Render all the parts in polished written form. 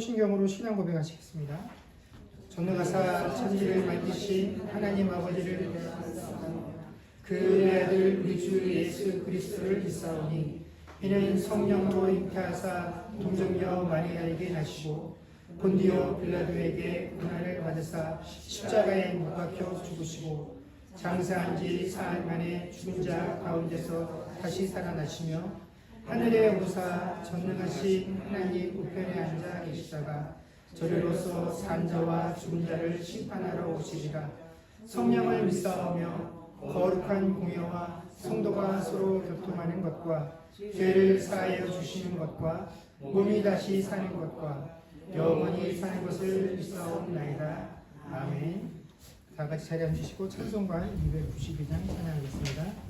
소신경으로 신앙 고백하시겠습니다. 전능하사 천지를 만드신 하나님 아버지를 그 아들 우리 주 예수 그리스도를 믿사오니 이는 성령으로 잉태하사 동정녀 마리아에게 나시고 본디오 빌라도에게 고난을 받으사 십자가에 못 박혀 죽으시고 장사한 지 사흘 만에 죽은 자 가운데서 다시 살아나시며 하늘에 오르사 전능하신 하나님 우편에 앉아 계시다가 저리로서 산 자와 죽은 자를 심판하러 오시리라. 성령을 믿사오며 거룩한 공예와 성도가 서로 교통하는 것과 죄를 사하여 주시는 것과 몸이 다시 사는 것과 영원히 사는 것을 믿사옵나이다. 아멘. 다 같이 자리 앉으시고 찬송가 292장 찬양하겠습니다.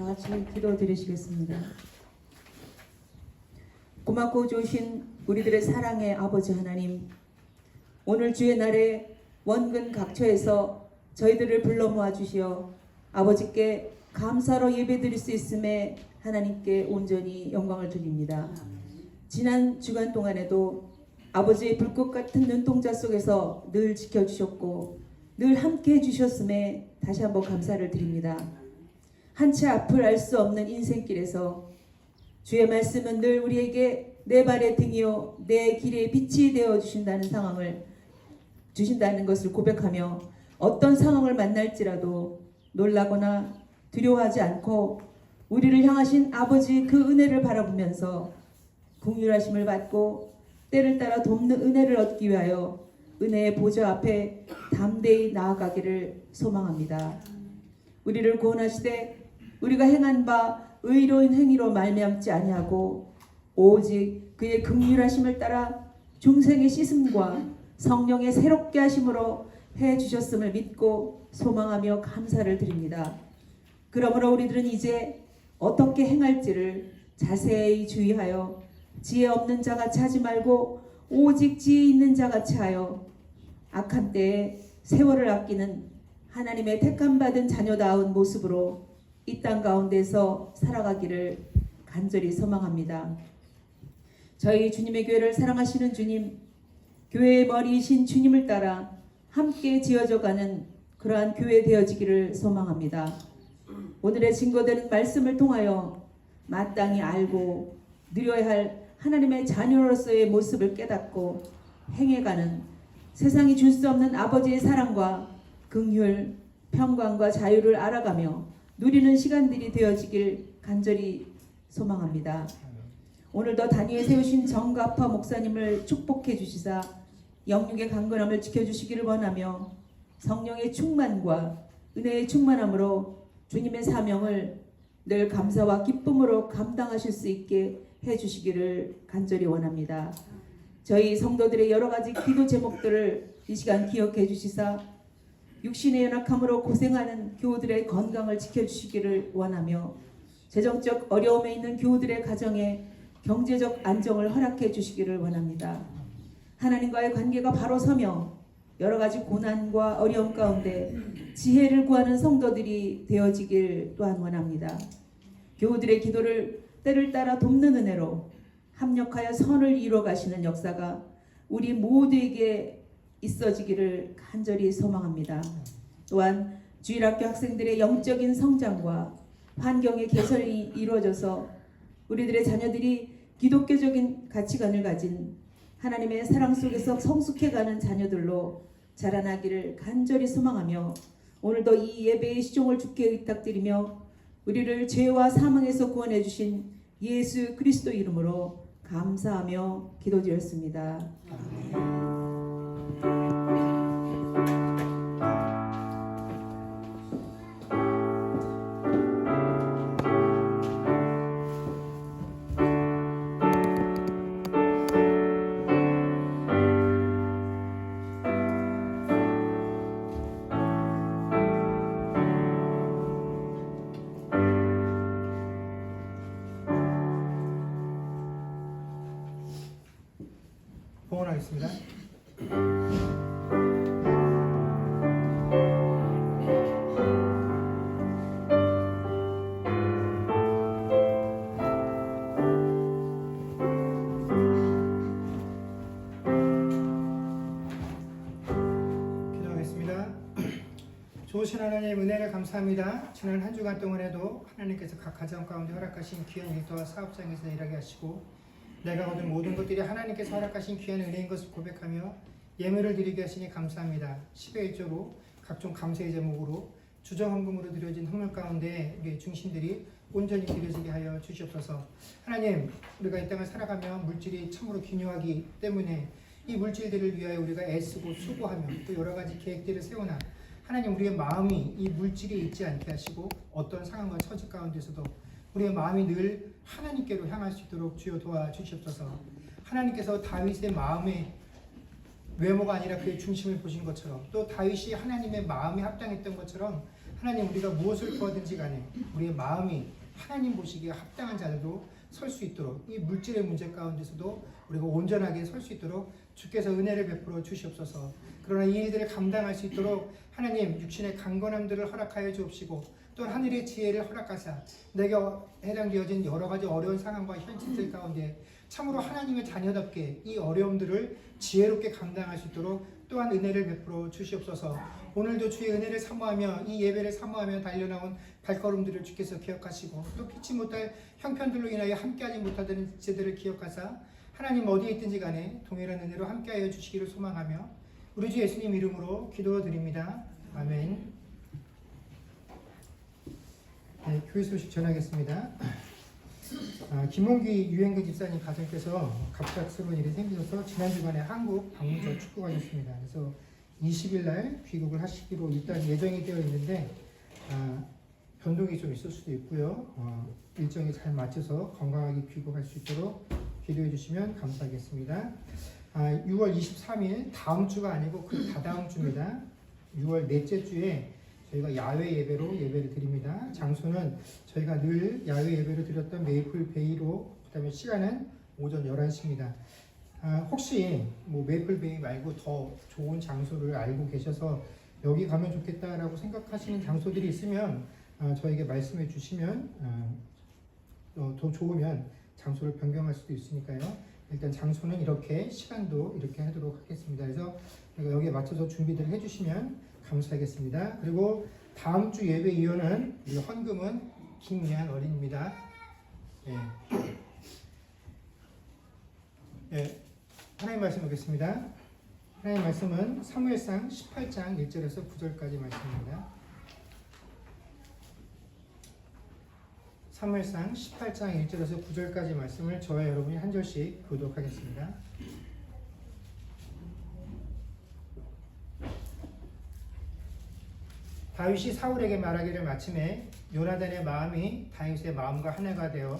다 같이 기도드리시겠습니다. 고맙고 좋으신 우리들의 사랑의 아버지 하나님, 오늘 주의 날에 원근 각처에서 저희들을 불러 모아 주시어 아버지께 감사로 예배드릴 수 있음에 하나님께 온전히 영광을 드립니다. 지난 주간 동안에도 아버지의 불꽃 같은 눈동자 속에서 늘 지켜주셨고 늘 함께 해주셨음에 다시 한번 감사를 드립니다. 한치 앞을 알 수 없는 인생길에서 주의 말씀은 늘 우리에게 내 발의 등이요 내 길의 빛이 되어 주신다는 것을 고백하며 어떤 상황을 만날지라도 놀라거나 두려워하지 않고 우리를 향하신 아버지 그 은혜를 바라보면서 긍휼하심을 받고 때를 따라 돕는 은혜를 얻기 위하여 은혜의 보좌 앞에 담대히 나아가기를 소망합니다. 우리를 구원하시되 우리가 행한 바 의로운 행위로 말미암지 아니하고 오직 그의 긍휼하심을 따라 중생의 씻음과 성령의 새롭게 하심으로 해주셨음을 믿고 소망하며 감사를 드립니다. 그러므로 우리들은 이제 어떻게 행할지를 자세히 주의하여 지혜 없는 자가 차지 말고 오직 지혜 있는 자같이 하여 악한 때에 세월을 아끼는 하나님의 택함받은 자녀다운 모습으로 이 땅 가운데서 살아가기를 간절히 소망합니다. 저희 주님의 교회를 사랑하시는 주님, 교회의 머리이신 주님을 따라 함께 지어져가는 그러한 교회 되어지기를 소망합니다. 오늘의 증거되는 말씀을 통하여 마땅히 알고 누려야 할 하나님의 자녀로서의 모습을 깨닫고 행해가는 세상이 줄 수 없는 아버지의 사랑과 긍휼, 평강과 자유를 알아가며 누리는 시간들이 되어지길 간절히 소망합니다. 오늘도 단위에 세우신 정갑화 목사님을 축복해 주시사 영육의 강건함을 지켜주시기를 원하며 성령의 충만과 은혜의 충만함으로 주님의 사명을 늘 감사와 기쁨으로 감당하실 수 있게 해주시기를 간절히 원합니다. 저희 성도들의 여러 가지 기도 제목들을 이 시간 기억해 주시사 육신의 연약함으로 고생하는 교우들의 건강을 지켜주시기를 원하며 재정적 어려움에 있는 교우들의 가정에 경제적 안정을 허락해 주시기를 원합니다. 하나님과의 관계가 바로 서며 여러 가지 고난과 어려움 가운데 지혜를 구하는 성도들이 되어지길 또한 원합니다. 교우들의 기도를 때를 따라 돕는 은혜로 합력하여 선을 이루어 가시는 역사가 우리 모두에게 있어지기를 간절히 소망합니다. 또한 주일학교 학생들의 영적인 성장과 환경의 개선이 이루어져서 우리들의 자녀들이 기독교적인 가치관을 가진 하나님의 사랑 속에서 성숙해가는 자녀들로 자라나기를 간절히 소망하며 오늘도 이 예배의 시종을 주께 의탁드리며 우리를 죄와 사망에서 구원해 주신 예수 그리스도 이름으로 감사하며 기도드렸습니다. 봉헌하겠습니다. 기도하겠습니다. 좋으신 하나님 은혜를 감사합니다. 지난 한 주간 동안에도 하나님께서 각 가정 가운데 허락하신 귀한 일터와 사업장에서 일하게 하시고 내가 얻은 모든 것들이 하나님께서 허락하신 귀한 은혜인 것을 고백하며 예물을 드리게 하시니 감사합니다. 10의 1조로 각종 감사의 제목으로 주정헌금으로 드려진 헌물 가운데 우리의 중심들이 온전히 드려지게 하여 주시옵소서. 하나님, 우리가 이 땅을 살아가며 물질이 참으로 기묘하기 때문에 이 물질들을 위하여 우리가 애쓰고 수고하며 또 여러 가지 계획들을 세우나 하나님, 우리의 마음이 이 물질에 있지 않게 하시고 어떤 상황과 처지 가운데서도 우리의 마음이 늘 하나님께로 향할 수 있도록 주여 도와주시옵소서. 하나님께서 다윗의 마음의 외모가 아니라 그의 중심을 보신 것처럼 또 다윗이 하나님의 마음에 합당했던 것처럼 하나님, 우리가 무엇을 구하든지 간에 우리의 마음이 하나님 보시기에 합당한 자들도 설 수 있도록 이 물질의 문제 가운데서도 우리가 온전하게 설 수 있도록 주께서 은혜를 베풀어 주시옵소서. 그러나 이 일들을 감당할 수 있도록 하나님, 육신의 강건함들을 허락하여 주옵시고 또 하늘의 지혜를 허락하사 내게 해당되어진 여러 가지 어려운 상황과 현실들 가운데 참으로 하나님의 자녀답게 이 어려움들을 지혜롭게 감당할 수 있도록 또한 은혜를 베풀어 주시옵소서. 오늘도 주의 은혜를 사모하며 이 예배를 사모하며 달려나온 발걸음들을 주께서 기억하시고 또 피치 못할 형편들로 인하여 함께하지 못하는 제들을 기억하사 하나님 어디에 있든지 간에 동일한 은혜로 함께하여 주시기를 소망하며 우리 주 예수님 이름으로 기도드립니다. 아멘. 네, 교회 소식 전하겠습니다. 김홍기 유행구 집사님 가정께서 갑작스러운 일이 생기셔서 지난 주간에 한국 방문 전 축구가셨습니다. 그래서 20일 날 귀국을 하시기로 일단 예정이 되어 있는데 변동이 좀 있을 수도 있고요. 일정이 잘 맞춰서 건강하게 귀국할 수 있도록 기도해 주시면 감사하겠습니다. 6월 23일 다음 주가 아니고 그 다다음 주입니다. 6월 넷째 주에 저희가 야외 예배로 예배를 드립니다. 장소는 저희가 늘 야외 예배를 드렸던 메이플 베이로, 그 다음에 시간은 오전 11시입니다. 혹시 뭐 메이플베이 말고 더 좋은 장소를 알고 계셔서 여기 가면 좋겠다라고 생각하시는 장소들이 있으면 저에게 말씀해 주시면 더 좋으면 장소를 변경할 수도 있으니까요. 일단 장소는 이렇게, 시간도 이렇게 하도록 하겠습니다. 그래서 여기에 맞춰서 준비를 해주시면 감사하겠습니다. 그리고 다음 주 예배 이후는 우리 헌금은 김미한 어린입니다. 예. 예. 하나님 말씀 보겠습니다. 하나님 말씀은 사무엘상 18장 1절에서 9절까지 말씀입니다. 사무엘상 18장 1절에서 9절까지 말씀을 저와 여러분이 한 절씩 교독하겠습니다. 다윗이 사울에게 말하기를 마침에 요나단의 마음이 다윗의 마음과 하나가 되어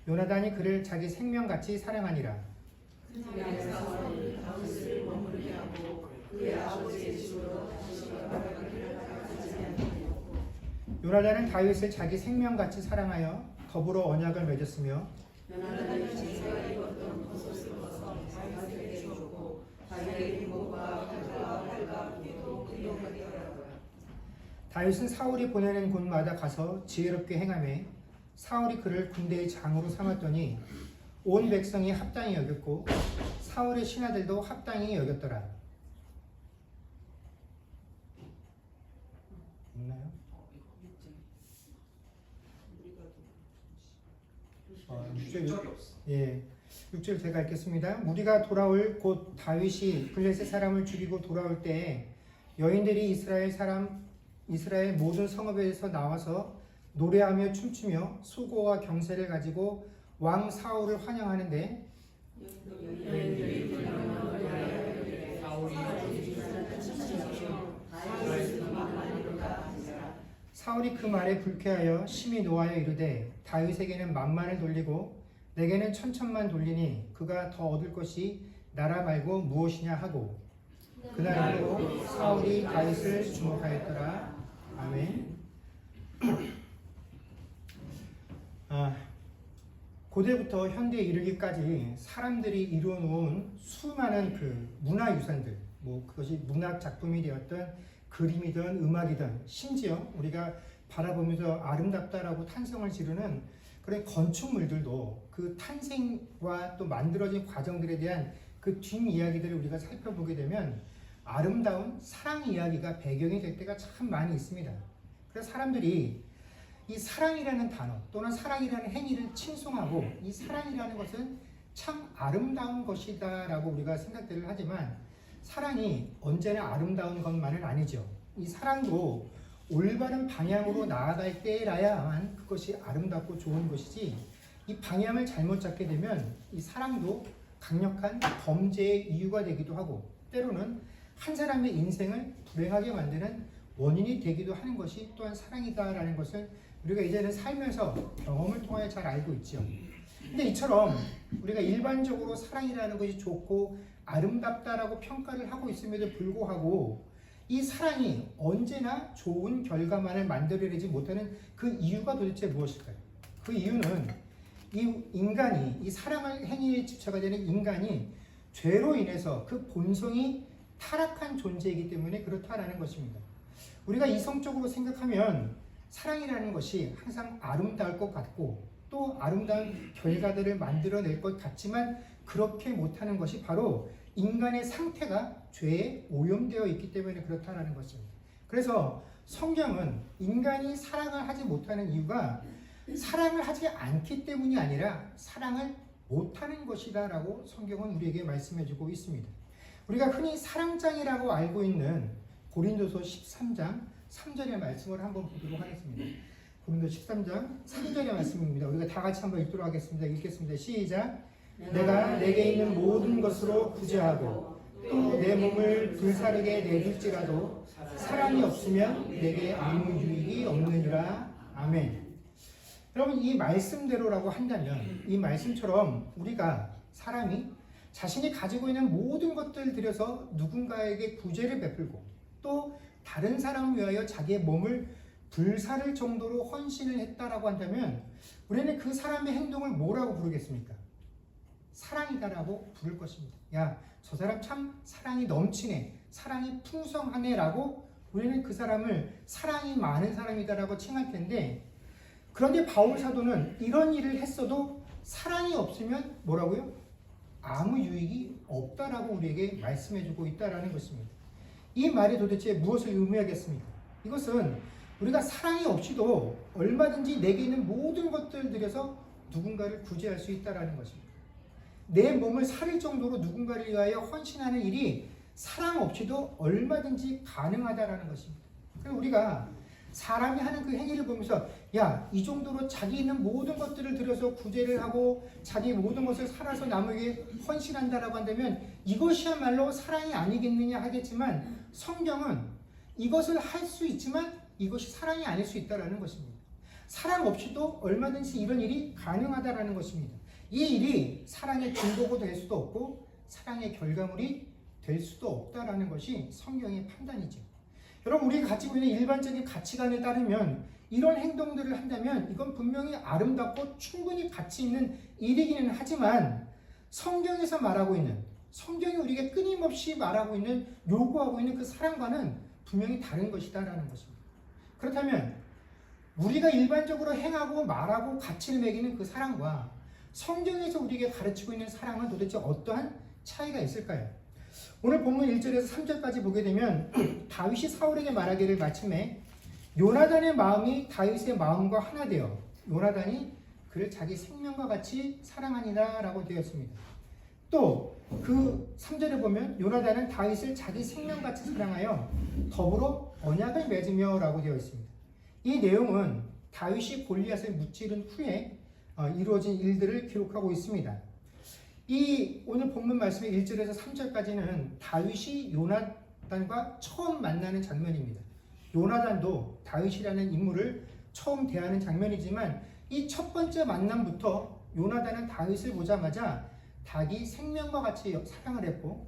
요나단이 그를 자기 생명같이 사랑하니라. 요나단은 다윗을 자기 생명같이 사랑하여 더불어 언약을 맺었으며 다윗은 사울이 보내는 곳마다 가서 지혜롭게 행하며 사울이 그를 군대의 장으로 삼았더니 온 백성이 합당히 여겼고 사울의 신하들도 합당히 여겼더라. 있나요? 6절, 예, 6절 제가 읽겠습니다. 무리가 돌아올 곧 다윗이 블레셋 사람을 죽이고 돌아올 때에 여인들이 이스라엘 모든 성읍에서 나와서 노래하며 춤추며 수고와 경세를 가지고 왕 사울을 환영하는데 사울이 그 말에 불쾌하여 심히 노하여 이르되 다윗에게는 만만을 돌리고 내게는 천천만 돌리니 그가 더 얻을 것이 나라 말고 무엇이냐 하고 그날로 사울이 다윗을 주목하였더라. 아멘. 고대부터 현대에 이르기까지 사람들이 이루어놓은 수많은 그 문화유산들, 뭐 그것이 문학 작품이 되었던 그림이든 음악이든 심지어 우리가 바라보면서 아름답다라고 탄성을 지르는 그런 건축물들도 그 탄생과 또 만들어진 과정들에 대한 그 뒷이야기들을 우리가 살펴보게 되면 아름다운 사랑 이야기가 배경이 될 때가 참 많이 있습니다. 그래서 사람들이 이 사랑이라는 단어 또는 사랑이라는 행위를 칭송하고 이 사랑이라는 것은 참 아름다운 것이다 라고 우리가 생각들을 하지만 사랑이 언제나 아름다운 것만은 아니죠. 이 사랑도 올바른 방향으로 나아갈 때라야만 그것이 아름답고 좋은 것이지 이 방향을 잘못 잡게 되면 이 사랑도 강력한 범죄의 이유가 되기도 하고 때로는 한 사람의 인생을 불행하게 만드는 원인이 되기도 하는 것이 또한 사랑이다라는 것을 우리가 이제는 살면서 경험을 통하여 잘 알고 있죠. 근데 이처럼 우리가 일반적으로 사랑이라는 것이 좋고 아름답다라고 평가를 하고 있음에도 불구하고 이 사랑이 언제나 좋은 결과만을 만들어내지 못하는 그 이유가 도대체 무엇일까요? 그 이유는 이 인간이 이 사랑을 행위에 집착하게 되는 인간이 죄로 인해서 그 본성이 타락한 존재이기 때문에 그렇다라는 것입니다. 우리가 이성적으로 생각하면 사랑이라는 것이 항상 아름다울 것 같고 또 아름다운 결과들을 만들어낼 것 같지만 그렇게 못하는 것이 바로 인간의 상태가 죄에 오염되어 있기 때문에 그렇다는 것입니다. 그래서 성경은 인간이 사랑을 하지 못하는 이유가 사랑을 하지 않기 때문이 아니라 사랑을 못하는 것이다 라고 성경은 우리에게 말씀해주고 있습니다. 우리가 흔히 사랑장이라고 알고 있는 고린도서 13장 3절의 말씀을 한번 보도록 하겠습니다. 고린도서 13장 3절의 말씀입니다. 우리가 다 같이 한번 읽도록 하겠습니다. 읽겠습니다. 시작. 내가 내게 있는 모든 것으로 구제하고 또 내 몸을 불사르게 내둘지라도 사랑이 없으면 내게 아무 유익이 없느니라. 아멘. 여러분 이 말씀대로라고 한다면 이 말씀처럼 우리가 사람이 자신이 가지고 있는 모든 것들을 들여서 누군가에게 구제를 베풀고 또 다른 사람을 위하여 자기의 몸을 불사를 정도로 헌신을 했다라고 한다면 우리는 그 사람의 행동을 뭐라고 부르겠습니까? 사랑이다라고 부를 것입니다. 야, 저 사람 참 사랑이 넘치네, 사랑이 풍성하네라고 우리는 그 사람을 사랑이 많은 사람이다라고 칭할 텐데, 그런데 바울 사도는 이런 일을 했어도 사랑이 없으면 뭐라고요? 아무 유익이 없다라고 우리에게 말씀해주고 있다라는 것입니다. 이 말이 도대체 무엇을 의미하겠습니까? 이것은 우리가 사랑이 없이도 얼마든지 내게 있는 모든 것들을 들여서 누군가를 구제할 수 있다라는 것입니다. 내 몸을 살릴 정도로 누군가를 위하여 헌신하는 일이 사랑 없이도 얼마든지 가능하다라는 것입니다. 그래서 우리가 사람이 하는 그 행위를 보면서 야, 이 정도로 자기 있는 모든 것들을 들여서 구제를 하고 자기 모든 것을 살아서 남에게 헌신한다라고 한다면 이것이야말로 사랑이 아니겠느냐 하겠지만, 성경은 이것을 할 수 있지만 이것이 사랑이 아닐 수 있다라는 것입니다. 사랑 없이도 얼마든지 이런 일이 가능하다라는 것입니다. 이 일이 사랑의 근거가 될 수도 없고 사랑의 결과물이 될 수도 없다라는 것이 성경의 판단이죠. 여러분, 우리가 가지고 있는 일반적인 가치관에 따르면 이런 행동들을 한다면 이건 분명히 아름답고 충분히 가치 있는 일이기는 하지만, 성경에서 말하고 있는, 성경이 우리에게 끊임없이 말하고 있는, 요구하고 있는 그 사랑과는 분명히 다른 것이다라는 것입니다. 그렇다면 우리가 일반적으로 행하고 말하고 가치를 매기는 그 사랑과 성경에서 우리에게 가르치고 있는 사랑은 도대체 어떠한 차이가 있을까요? 오늘 본문 1절에서 3절까지 보게 되면 다윗이 사울에게 말하기를, 마침내 요나단의 마음이 다윗의 마음과 하나 되어 요나단이 그를 자기 생명과 같이 사랑하니라 라고 되었습니다. 또 그 3절에 보면 요나단은 다윗을 자기 생명같이 사랑하여 더불어 언약을 맺으며 라고 되어 있습니다. 이 내용은 다윗이 골리앗을 무찌른 후에 이루어진 일들을 기록하고 있습니다. 이 오늘 본문 말씀의 1절에서 3절까지는 다윗이 요나단과 처음 만나는 장면입니다. 요나단도 다윗이라는 인물을 처음 대하는 장면이지만, 이 첫 번째 만남부터 요나단은 다윗을 보자마자 자기 생명과 같이 사랑을 했고,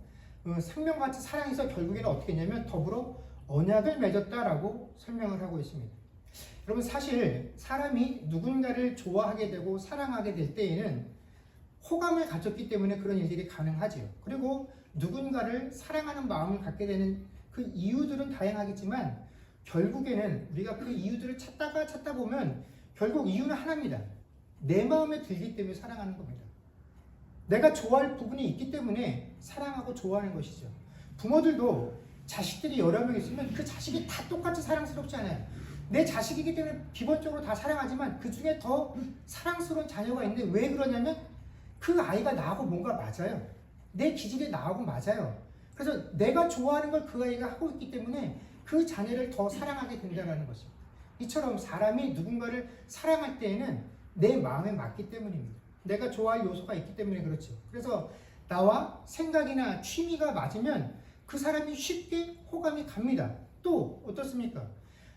생명과 같이 사랑해서 결국에는 어떻게 했냐면 더불어 언약을 맺었다라고 설명을 하고 있습니다. 여러분, 사실 사람이 누군가를 좋아하게 되고 사랑하게 될 때에는 호감을 가졌기 때문에 그런 일들이 가능하지요. 그리고 누군가를 사랑하는 마음을 갖게 되는 그 이유들은 다양하겠지만, 결국에는 우리가 그 이유들을 찾다 보면 결국 이유는 하나입니다. 내 마음에 들기 때문에 사랑하는 겁니다. 내가 좋아할 부분이 있기 때문에 사랑하고 좋아하는 것이죠. 부모들도 자식들이 여러 명 있으면 그 자식이 다 똑같이 사랑스럽지 않아요. 내 자식이기 때문에 기본적으로 다 사랑하지만 그 중에 더 사랑스러운 자녀가 있는데, 왜 그러냐면 그 아이가 나하고 뭔가 맞아요. 내 기질이 나하고 맞아요. 그래서 내가 좋아하는 걸 그 아이가 하고 있기 때문에 그 자녀를 더 사랑하게 된다는 것입니다. 이처럼 사람이 누군가를 사랑할 때에는 내 마음에 맞기 때문입니다. 내가 좋아할 요소가 있기 때문에 그렇죠. 그래서 나와 생각이나 취미가 맞으면 그 사람이 쉽게 호감이 갑니다. 또 어떻습니까?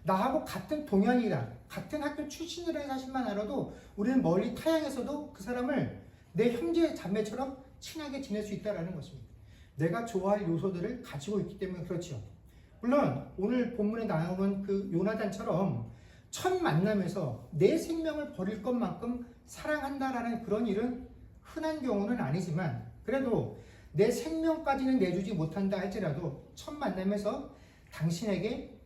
나하고 같은 동양이다, 같은 학교 출신이라는 사실만 알아도 우리는 멀리 타양에서도 그 사람을 내 형제 자매처럼 친하게 지낼 수 있다는 것입니다. 내가 좋아할 요소들을 가지고 있기 때문에 그렇죠. 물론 오늘 본문에 나오는 그 요나단처럼 첫 만남에서 내 생명을 버릴 것만큼 사랑한다라는 그런 일은 흔한 경우는 아니지만, 그래도 내 생명까지는 내주지 못한다 할지라도 첫 만남에서 당신에게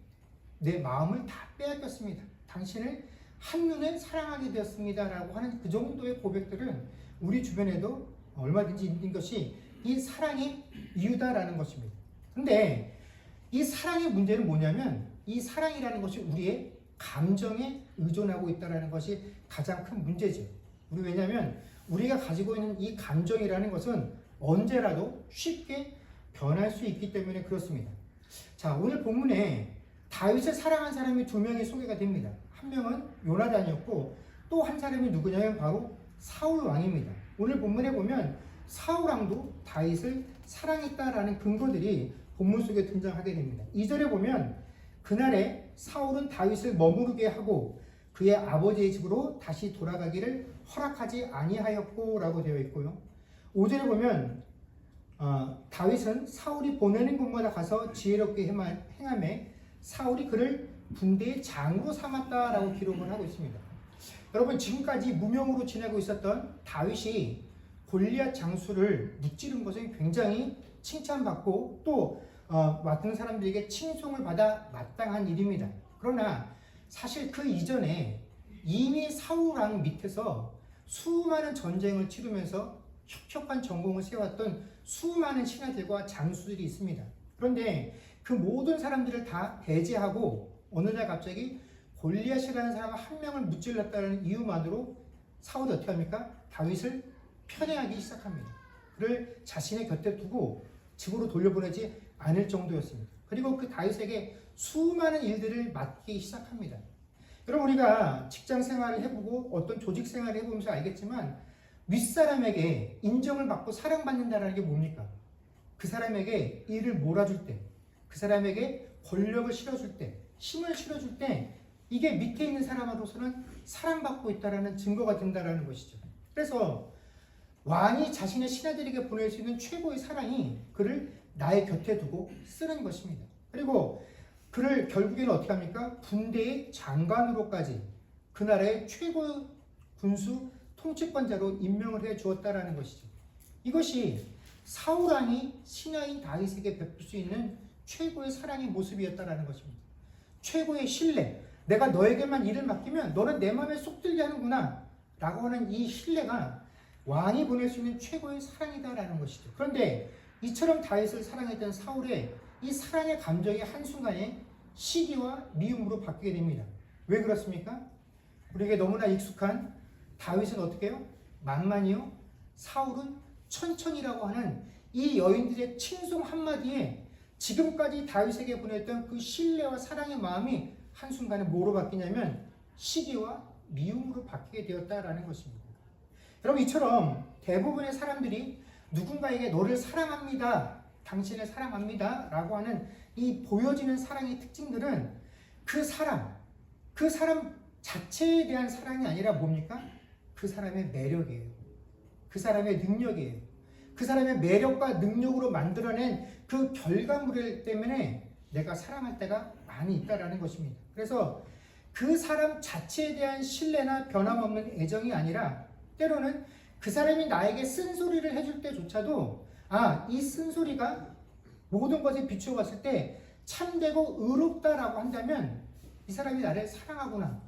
내 마음을 다 빼앗겼습니다, 당신을 한눈에 사랑하게 되었습니다 라고 하는 그 정도의 고백들은 우리 주변에도 얼마든지 있는 것이 이 사랑의 이유다라는 것입니다. 근데 이 사랑의 문제는 뭐냐면, 이 사랑이라는 것이 우리의 감정에 의존하고 있다는 것이 가장 큰 문제죠. 왜냐하면 우리가 가지고 있는 이 감정이라는 것은 언제라도 쉽게 변할 수 있기 때문에 그렇습니다. 자, 오늘 본문에 다윗을 사랑한 사람이 두 명이 소개가 됩니다. 한 명은 요나단이었고 또 한 사람이 누구냐면 바로 사울 왕입니다. 오늘 본문에 보면 사울 왕도 다윗을 사랑했다라는 근거들이 본문 속에 등장하게 됩니다. 2절에 보면 그날에 사울은 다윗을 머무르게 하고 그의 아버지의 집으로 다시 돌아가기를 허락하지 아니하였고 라고 되어 있고요. 5절에 보면 다윗은 사울이 보내는 곳마다 가서 지혜롭게 행하매 사울이 그를 군대의 장으로 삼았다라고 기록을 하고 있습니다. 여러분, 지금까지 무명으로 지내고 있었던 다윗이 골리앗 장수를 무찌른 것은 굉장히 칭찬받고 또 맡은 사람들에게 칭송을 받아 마땅한 일입니다. 그러나 사실 그 이전에 이미 사울 왕 밑에서 수많은 전쟁을 치르면서 혁혁한 전공을 세웠던 수많은 신하들과 장수들이 있습니다. 그런데 그 모든 사람들을 다 배제하고 어느 날 갑자기 골리앗이라는 사람 한 명을 무찔렀다는 이유만으로 사울이 어떻게 합니까? 다윗을 편애하기 시작합니다. 그를 자신의 곁에 두고 집으로 돌려보내지 않을 정도였습니다. 그리고 그 다윗에게 수많은 일들을 맡기기 시작합니다. 여러분, 우리가 직장 생활을 해보고 어떤 조직 생활을 해보면서 알겠지만 윗사람에게 인정을 받고 사랑받는다는 게 뭡니까? 그 사람에게 일을 몰아줄 때, 그 사람에게 권력을 실어줄 때, 힘을 실어줄 때 이게 밑에 있는 사람으로서는 사랑받고 있다는 증거가 된다는 것이죠. 그래서 왕이 자신의 신하들에게 보낼 수 있는 최고의 사랑이 그를 나의 곁에 두고 쓰는 것입니다. 그리고 그를 결국에는 어떻게 합니까? 군대의 장관으로까지 그 나라의 최고 군수 통치권자로 임명을 해 주었다라는 것이죠. 이것이 사울 왕이 신하인 다윗에게 베풀 수 있는 최고의 사랑의 모습이었다라는 것입니다. 최고의 신뢰. 내가 너에게만 일을 맡기면 너는 내 마음에 쏙 들게 하는구나 라고 하는 이 신뢰가 왕이 보낼 수 있는 최고의 사랑이다라는 것이죠. 그런데 이처럼 다윗을 사랑했던 사울의 이 사랑의 감정이 한순간에 시기와 미움으로 바뀌게 됩니다. 왜 그렇습니까? 우리에게 너무나 익숙한 다윗은 어떻게 해요? 만만이요. 사울은 천천히라고 하는 이 여인들의 칭송 한마디에 지금까지 다윗에게 보냈던 그 신뢰와 사랑의 마음이 한순간에 뭐로 바뀌냐면 시기와 미움으로 바뀌게 되었다라는 것입니다. 여러분, 이처럼 대부분의 사람들이 누군가에게 너를 사랑합니다, 당신을 사랑합니다 라고 하는 이 보여지는 사랑의 특징들은 그 사람 자체에 대한 사랑이 아니라 뭡니까? 그 사람의 매력이에요. 그 사람의 능력이에요. 그 사람의 매력과 능력으로 만들어낸 그 결과물 때문에 내가 사랑할 때가 많이 있다라는 것입니다. 그래서 그 사람 자체에 대한 신뢰나 변함없는 애정이 아니라 때로는 그 사람이 나에게 쓴소리를 해줄 때조차도 이 쓴소리가 모든 것에 비추어 봤을 때 참되고 의롭다라고 한다면 이 사람이 나를 사랑하구나.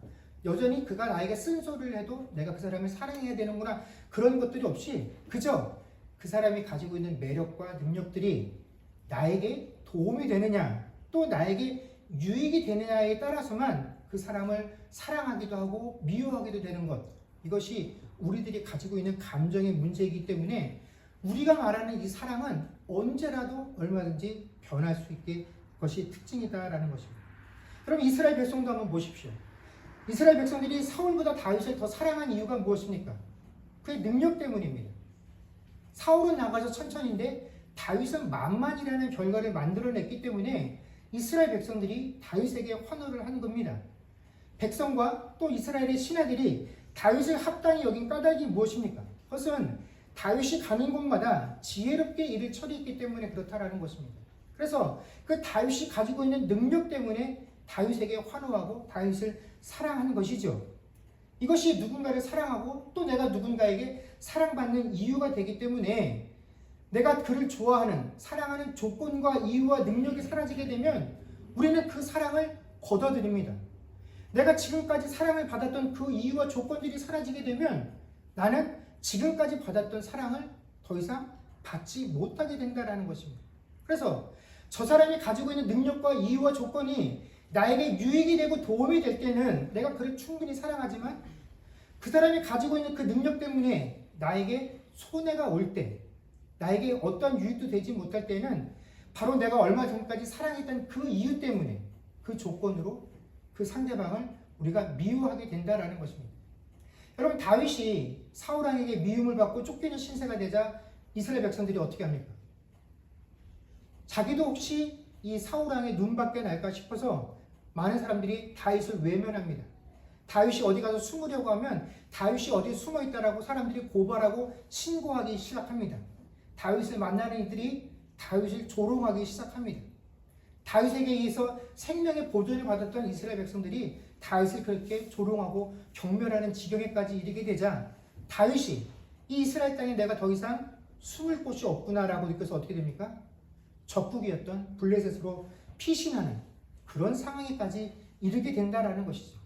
여전히 그가 나에게 쓴소리를 해도 내가 그 사람을 사랑해야 되는구나. 그런 것들이 없이 그저 그 사람이 가지고 있는 매력과 능력들이 나에게 도움이 되느냐 또 나에게 유익이 되느냐에 따라서만 그 사람을 사랑하기도 하고 미워하기도 되는 것, 이것이 우리들이 가지고 있는 감정의 문제이기 때문에 우리가 말하는 이 사랑은 언제라도 얼마든지 변할 수 있게 것이 특징이다라는 것입니다. 그럼 이스라엘 백성도 한번 보십시오. 이스라엘 백성들이 사울보다 다윗을 더 사랑한 이유가 무엇입니까? 그의 능력 때문입니다. 사울은 나가서 천천히인데 다윗은 만만이라는 결과를 만들어냈기 때문에 이스라엘 백성들이 다윗에게 환호를 한 겁니다. 백성과 또 이스라엘의 신하들이 다윗을 합당히 여긴 까닭이 무엇입니까? 그것은 다윗이 가는 곳마다 지혜롭게 일을 처리했기 때문에 그렇다라는 것입니다. 그래서 그 다윗이 가지고 있는 능력 때문에 다윗에게 환호하고 다윗을 사랑하는 것이죠. 이것이 누군가를 사랑하고 또 내가 누군가에게 사랑받는 이유가 되기 때문에 내가 그를 좋아하는, 사랑하는 조건과 이유와 능력이 사라지게 되면 우리는 그 사랑을 거둬들입니다. 내가 지금까지 사랑을 받았던 그 이유와 조건들이 사라지게 되면 나는 지금까지 받았던 사랑을 더 이상 받지 못하게 된다는 것입니다. 그래서 저 사람이 가지고 있는 능력과 이유와 조건이 나에게 유익이 되고 도움이 될 때는 내가 그를 충분히 사랑하지만 그 사람이 가지고 있는 그 능력 때문에 나에게 손해가 올 때, 나에게 어떤 유익도 되지 못할 때는 바로 내가 얼마 전까지 사랑했던 그 이유 때문에 그 조건으로 그 상대방을 우리가 미워하게 된다는 것입니다. 여러분, 다윗이 사울 왕에게 미움을 받고 쫓기는 신세가 되자 이스라엘 백성들이 어떻게 합니까? 자기도 혹시 이 사울 왕의 눈밖에 날까 싶어서 많은 사람들이 다윗을 외면합니다. 다윗이 어디 가서 숨으려고 하면 다윗이 어디 숨어 있다라고 사람들이 고발하고 신고하기 시작합니다. 다윗을 만나는 이들이 다윗을 조롱하기 시작합니다. 다윗에게 의해서 생명의 보존을 받았던 이스라엘 백성들이 다윗을 그렇게 조롱하고 경멸하는 지경에까지 이르게 되자 다윗이 이 이스라엘 땅에 내가 더 이상 숨을 곳이 없구나라고 느껴서 어떻게 됩니까? 적국이었던 블레셋으로 피신하는 그런 상황에까지 이르게 된다라는 것이죠.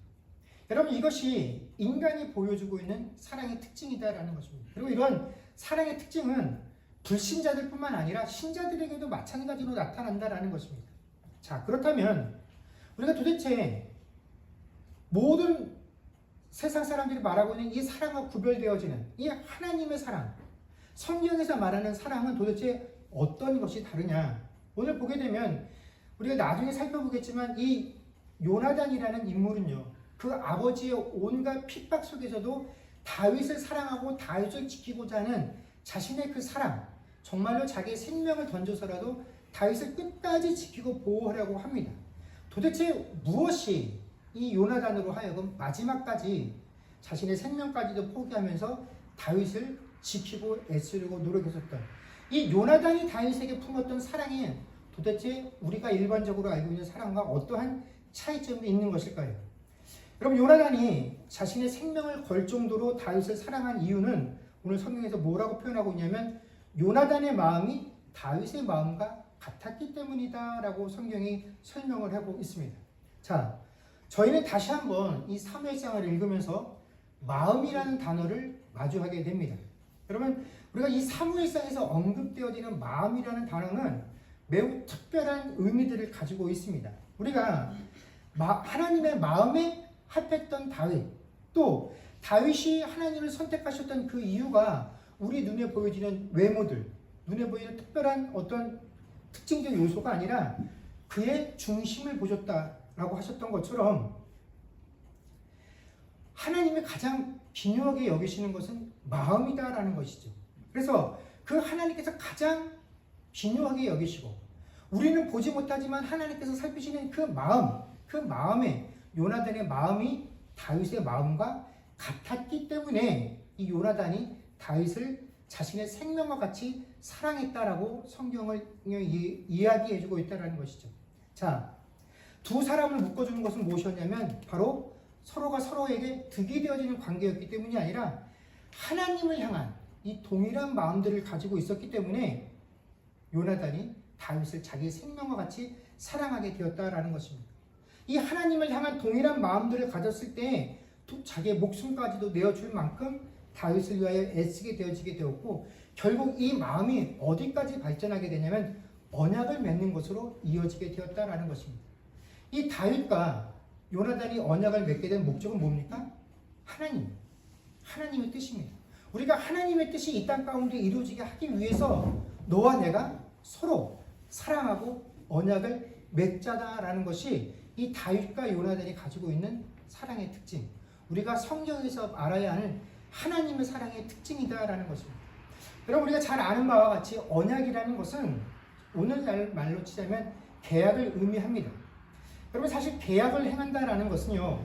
여러분, 이것이 인간이 보여주고 있는 사랑의 특징이다라는 것입니다. 그리고 이런 사랑의 특징은 불신자들뿐만 아니라 신자들에게도 마찬가지로 나타난다라는 것입니다. 자, 그렇다면 우리가 도대체 모든 세상 사람들이 말하고 있는 이 사랑과 구별되어지는 이 하나님의 사랑, 성경에서 말하는 사랑은 도대체 어떤 것이 다르냐? 오늘 보게 되면 우리가 나중에 살펴보겠지만 이 요나단이라는 인물은요, 그 아버지의 온갖 핍박 속에서도 다윗을 사랑하고 다윗을 지키고자 하는 자신의 그 사랑, 정말로 자기의 생명을 던져서라도 다윗을 끝까지 지키고 보호하려고 합니다. 도대체 무엇이 이 요나단으로 하여금 마지막까지 자신의 생명까지도 포기하면서 다윗을 지키고 애쓰려고 노력했었던 이 요나단이 다윗에게 품었던 사랑이 도대체 우리가 일반적으로 알고 있는 사랑과 어떠한 차이점이 있는 것일까요? 여러분, 요나단이 자신의 생명을 걸 정도로 다윗을 사랑한 이유는 오늘 성경에서 뭐라고 표현하고 있냐면 요나단의 마음이 다윗의 마음과 같았기 때문이다 라고 성경이 설명을 하고 있습니다. 자, 저희는 다시 한번 이 사무엘상을 읽으면서 마음이라는 단어를 마주하게 됩니다. 여러분, 우리가 이 사무엘상에서 언급되어지는 마음이라는 단어는 매우 특별한 의미들을 가지고 있습니다. 우리가 하나님의 마음에 합했던 다윗, 또 다윗이 하나님을 선택하셨던 그 이유가 우리 눈에 보여지는 외모들, 눈에 보이는 특별한 어떤 특징적 요소가 아니라 그의 중심을 보셨다라고 하셨던 것처럼 하나님이 가장 중요하게 여기시는 것은 마음이다라는 것이죠. 그래서 그 하나님께서 가장 중요하게 여기시고 우리는 보지 못하지만 하나님께서 살피시는 그 마음, 그 마음에 요나단의 마음이 다윗의 마음과 같았기 때문에 이 요나단이 다윗을 자신의 생명과 같이 사랑했다라고 성경을 이야기해주고 있다는 것이죠. 자, 두 사람을 묶어주는 것은 무엇이었냐면 바로 서로가 서로에게 득이 되어지는 관계였기 때문이 아니라 하나님을 향한 이 동일한 마음들을 가지고 있었기 때문에 요나단이 다윗을 자기의 생명과 같이 사랑하게 되었다라는 것입니다. 이 하나님을 향한 동일한 마음들을 가졌을 때 자기의 목숨까지도 내어줄 만큼 다윗을 위하여 애쓰게 되어지게 되었고 결국 이 마음이 어디까지 발전하게 되냐면 언약을 맺는 것으로 이어지게 되었다라는 것입니다. 이 다윗과 요나단이 언약을 맺게 된 목적은 뭡니까? 하나님의 뜻입니다. 우리가 하나님의 뜻이 이 땅 가운데 이루어지게 하기 위해서 너와 내가 서로 사랑하고 언약을 맺자다라는 것이 이 다윗과 요나단이 가지고 있는 사랑의 특징, 우리가 성경에서 알아야 하는 하나님의 사랑의 특징이다라는 것입니다. 여러분, 우리가 잘 아는 바와 같이 언약이라는 것은 오늘날 말로 치자면 계약을 의미합니다. 여러분, 사실 계약을 행한다라는 것은요,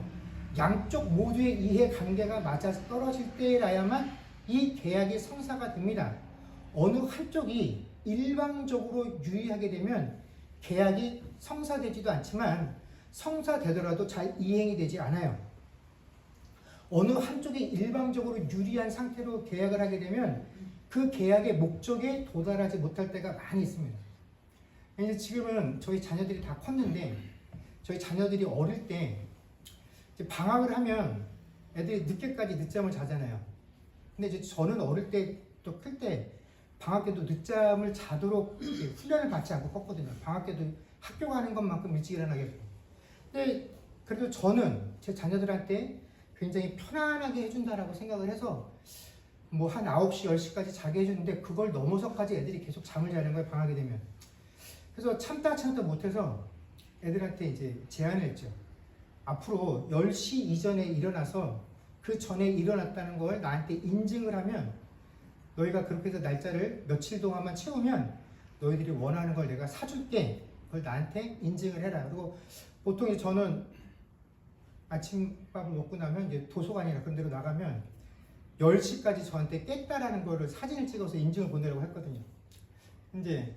양쪽 모두의 이해관계가 맞아 떨어질 때라야만 이 계약이 성사가 됩니다. 어느 한쪽이 일방적으로 유의하게 되면 계약이 성사되지도 않지만 성사되더라도 잘 이행이 되지 않아요. 어느 한쪽이 일방적으로 유리한 상태로 계약을 하게 되면 그 계약의 목적에 도달하지 못할 때가 많이 있습니다. 이제 지금은 저희 자녀들이 다 컸는데 저희 자녀들이 어릴 때 이제 방학을 하면 애들이 늦게까지 늦잠을 자잖아요. 근데 이제 저는 어릴 때 또 클 때 방학 때도 늦잠을 자도록 훈련을 받지 않고 컸거든요. 방학 때도 학교 가는 것만큼 일찍 일어나겠고. 근데 그래도 저는 제 자녀들한테 굉장히 편안하게 해준다라고 생각을 해서 뭐 한 9시, 10시까지 자게 해주는데 그걸 넘어서까지 애들이 계속 잠을 자는 거예요, 방학이 되면. 그래서 참다 못해서 애들한테 이제 제안을 했죠. 앞으로 10시 이전에 일어나서 그 전에 일어났다는 걸 나한테 인증을 하면 너희가 그렇게 해서 날짜를 며칠 동안만 채우면 너희들이 원하는 걸 내가 사줄게. 그걸 나한테 인증을 해라. 그리고 보통 이제 저는 아침밥을 먹고 나면 이제 도서관이나 그런 데로 나가면 10시까지 저한테 깼다라는 거를 사진을 찍어서 인증을 보내라고 했거든요. 이제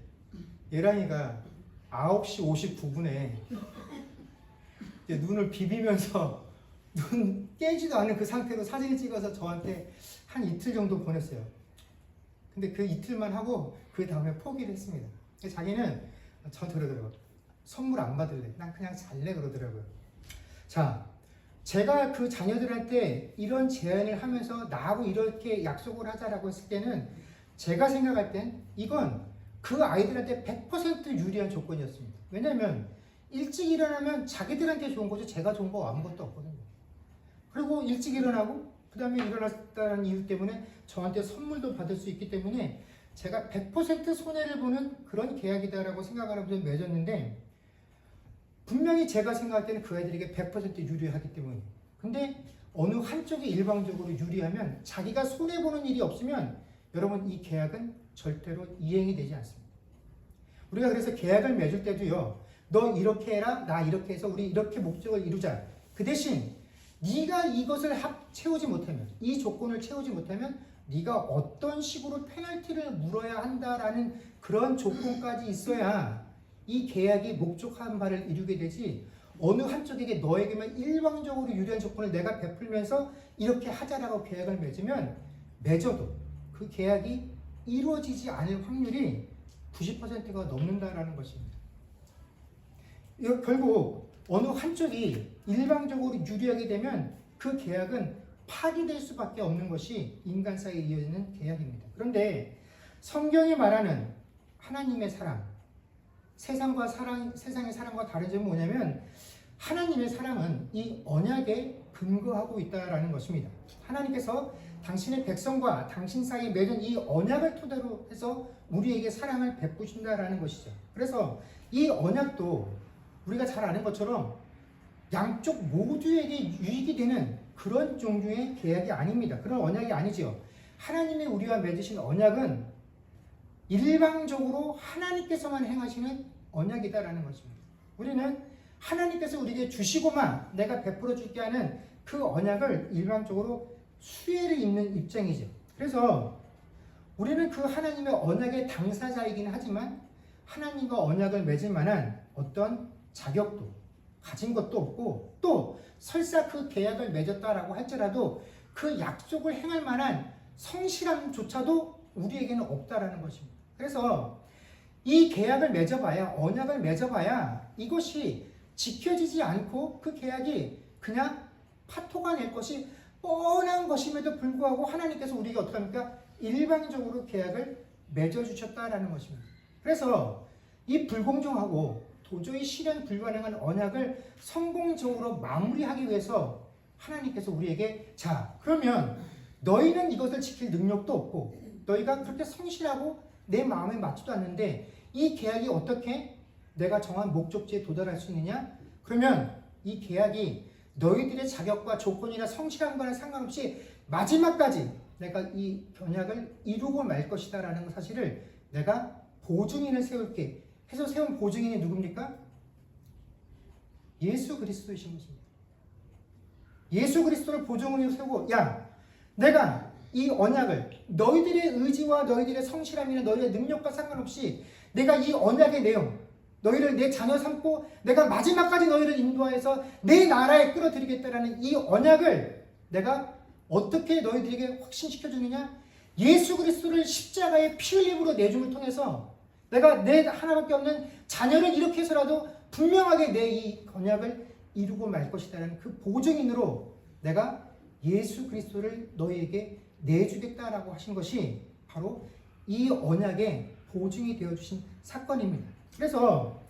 예란이가 9시 59분에 이제 눈을 비비면서 눈 깨지도 않은 그 상태로 사진을 찍어서 저한테 한 이틀 정도 보냈어요. 근데 그 이틀만 하고 그 다음에 포기를 했습니다. 자기는 저한테 그러더라고요. 선물 안 받을래. 난 그냥 잘래 그러더라고요. 자, 제가 그 자녀들한테 이런 제안을 하면서 나하고 이렇게 약속을 하자라고 했을 때는 제가 생각할 땐 이건 그 아이들한테 100% 유리한 조건이었습니다. 왜냐하면 일찍 일어나면 자기들한테 좋은 거죠. 제가 좋은 거 아무것도 없거든요. 그리고 일찍 일어나고 그 다음에 일어났다는 이유 때문에 저한테 선물도 받을 수 있기 때문에 제가 100% 손해를 보는 그런 계약이다라고 생각을 하면서 맺었는데 분명히 제가 생각할 때는 그 아이들에게 100% 유리하기 때문에 근데 어느 한쪽이 일방적으로 유리하면 자기가 손해보는 일이 없으면 여러분 이 계약은 절대로 이행이 되지 않습니다. 우리가 그래서 계약을 맺을 때도요. 너 이렇게 해라 나 이렇게 해서 우리 이렇게 목적을 이루자. 그 대신 네가 이것을 채우지 못하면 이 조건을 채우지 못하면 네가 어떤 식으로 페널티를 물어야 한다라는 그런 조건까지 있어야 이 계약이 목적한 바를 이루게 되지 어느 한쪽에게 너에게만 일방적으로 유리한 조건을 내가 베풀면서 이렇게 하자라고 계약을 맺어도 그 계약이 이루어지지 않을 확률이 90%가 넘는다라는 것입니다. 결국 어느 한쪽이 일방적으로 유리하게 되면 그 계약은 파기될 수밖에 없는 것이 인간 사이에 이어지는 계약입니다. 그런데 성경이 말하는 하나님의 사랑, 세상의 사랑과 다른 점은 뭐냐면 하나님의 사랑은 이 언약에 근거하고 있다라는 것입니다. 하나님께서 당신의 백성과 당신 사이에 맺은 이 언약을 토대로 해서 우리에게 사랑을 베푸신다라는 것이죠. 그래서 이 언약도 우리가 잘 아는 것처럼 양쪽 모두에게 유익이 되는 그런 종류의 계약이 아닙니다. 그런 언약이 아니죠. 하나님의 우리와 맺으신 언약은 일방적으로 하나님께서만 행하시는 언약이다라는 것입니다. 우리는 하나님께서 우리에게 주시고만 내가 베풀어 줄게 하는 그 언약을 일방적으로 수혜를 입는 입장이죠. 그래서 우리는 그 하나님의 언약의 당사자이긴 하지만 하나님과 언약을 맺을 만한 어떤 자격도 가진 것도 없고 또 설사 그 계약을 맺었다라고 할지라도 그 약속을 행할 만한 성실함조차도 우리에게는 없다라는 것입니다. 그래서 이 계약을 맺어봐야 언약을 맺어봐야 이것이 지켜지지 않고 그 계약이 그냥 파토가 낼 것이 뻔한 것임에도 불구하고 하나님께서 우리에게 어떻게 합니까? 일방적으로 계약을 맺어주셨다라는 것입니다. 그래서 이 불공정하고 도저히 실현 불가능한 언약을 성공적으로 마무리하기 위해서 하나님께서 우리에게 자 그러면 너희는 이것을 지킬 능력도 없고 너희가 그렇게 성실하고 내 마음에 맞지도 않는데 이 계약이 어떻게 내가 정한 목적지에 도달할 수 있느냐? 그러면 이 계약이 너희들의 자격과 조건이나 성실함과는 상관없이 마지막까지 내가 이 언약을 이루고 말 것이다 라는 사실을 내가 보증인을 세울게 해서 세운 보증인이 누굽니까? 예수 그리스도이신 것입니다. 예수 그리스도를 보증인으로 세우고 야 내가 이 언약을 너희들의 의지와 너희들의 성실함이나 너희의 능력과 상관없이 내가 이 언약의 내용 너희를 내 자녀 삼고 내가 마지막까지 너희를 인도하여서 내 나라에 끌어들이겠다라는 이 언약을 내가 어떻게 너희들에게 확신시켜 주느냐? 예수 그리스도를 십자가의 피 흘림으로 내줌을 통해서 내가 내 하나밖에 없는 자녀를 이렇게 해서라도 분명하게 내 이 언약을 이루고 말 것이다라는 그 보증인으로 내가 예수 그리스도를 너희에게 내주겠다라고 하신 것이 바로 이 언약의 보증이 되어주신 사건입니다. 그래서